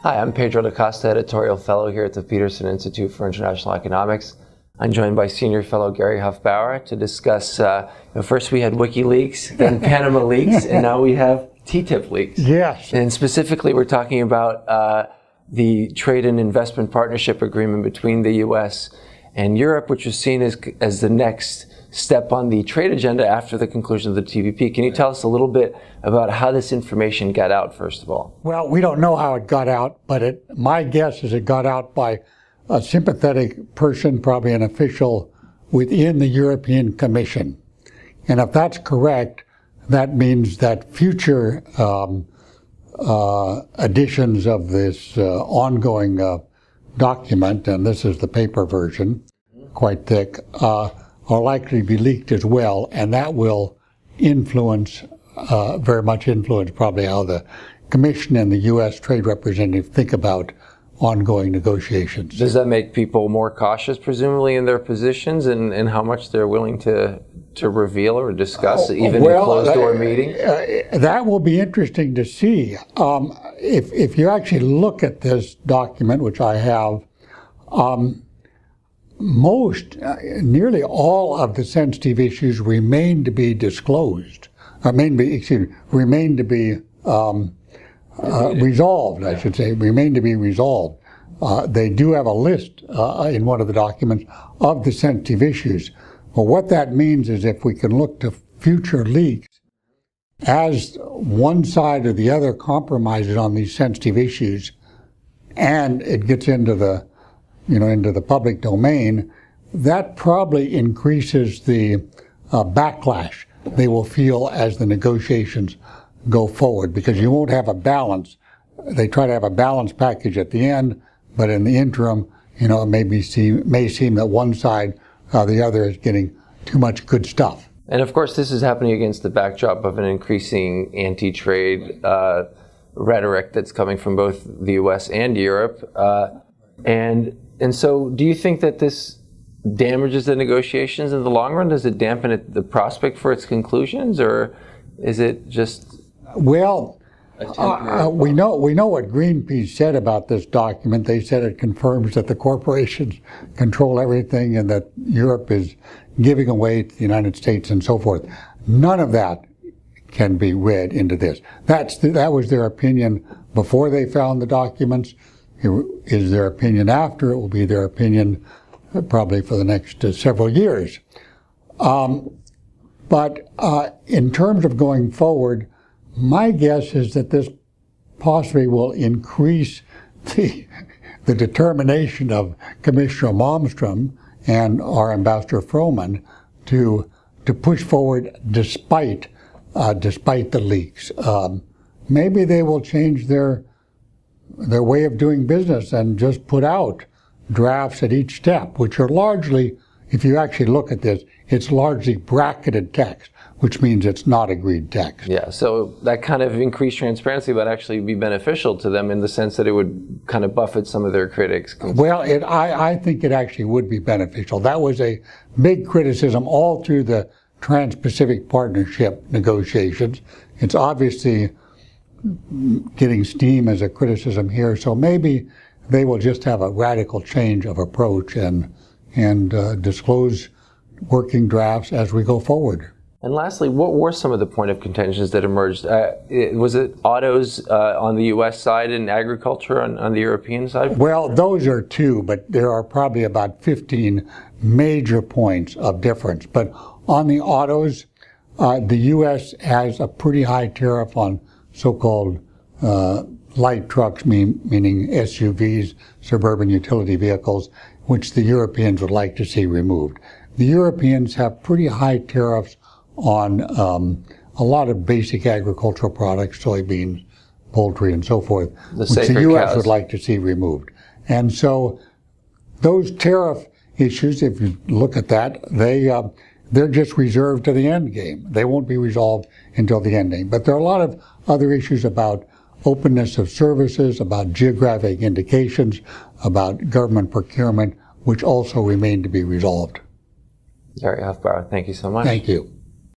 Hi, I'm Pedro da Costa, editorial fellow here at the Peterson Institute for International Economics. I'm joined by senior fellow Gary Hufbauer to discuss, first we had WikiLeaks, then Panama Leaks, and now we have TTIP leaks. Yes. And specifically we're talking about the Trade and Investment Partnership Agreement between the U.S. and Europe, which was seen as the next step on the trade agenda after the conclusion of the TPP. Can you tell us a little bit about how this information got out, first of all? Well, we don't know how it got out, but my guess is it got out by a sympathetic person, probably an official within the European Commission. And if that's correct, that means that future editions of this ongoing document, and this is the paper version, quite thick, are likely to be leaked as well, and that will influence, very much influence probably how the Commission and the U.S. Trade Representative think about ongoing negotiations. Does that make people more cautious, presumably, in their positions and how much they're willing to reveal or discuss, even in closed-door meetings? That will be interesting to see. If you actually look at this document, which I have, nearly all of the sensitive issues remain to be disclosed, remain to be resolved, I should say, remain to be resolved. They do have a list in one of the documents of the sensitive issues. Well, what that means is if we can look to future leaks, as one side or the other compromises on these sensitive issues, and it gets into the into the public domain, that probably increases the backlash they will feel as the negotiations go forward, because you won't have a balance. They try to have a balanced package at the end, but in the interim, it may seem that one side or the other is getting too much good stuff. And of course, this is happening against the backdrop of an increasing anti-trade rhetoric that's coming from both the U.S. and Europe. And so do you think that this damages the negotiations in the long run? Does it dampen the prospect for its conclusions, or is it just... Well, we know what Greenpeace said about this document. They said it confirms that the corporations control everything and that Europe is giving away to the United States and so forth. None of that can be read into this. That was their opinion before they found the documents. It is their opinion after. It will be their opinion probably for the next several years. But in terms of going forward, my guess is that this possibly will increase the determination of Commissioner Malmström and our Ambassador Froman to push forward despite the leaks. Maybe they will change their way of doing business and just put out drafts at each step, which are largely, if you actually look at this, it's largely bracketed text, which means it's not agreed text. Yeah, so that kind of increased transparency would actually be beneficial to them in the sense that it would kind of buffet some of their critics. Well, I think it actually would be beneficial. That was a big criticism all through the Trans-Pacific Partnership negotiations. It's obviously getting steam as a criticism here, so maybe they will just have a radical change of approach and disclose working drafts as we go forward. And lastly, what were some of the point of contentions that emerged? Was it autos on the U.S. side and agriculture on the European side? Well, those are two, but there are probably about 15 major points of difference. But on the autos, the U.S. has a pretty high tariff on so-called light trucks, meaning SUVs, suburban utility vehicles, which the Europeans would like to see removed. The Europeans have pretty high tariffs on a lot of basic agricultural products, soybeans, poultry, and so forth, which the U.S. would like to see removed. And so those tariff issues, if you look at that, they're just reserved to the end game. They won't be resolved until the end game. But there are a lot of other issues about openness of services, about geographic indications, about government procurement, which also remain to be resolved. Gary Hufbauer, thank you so much. Thank you.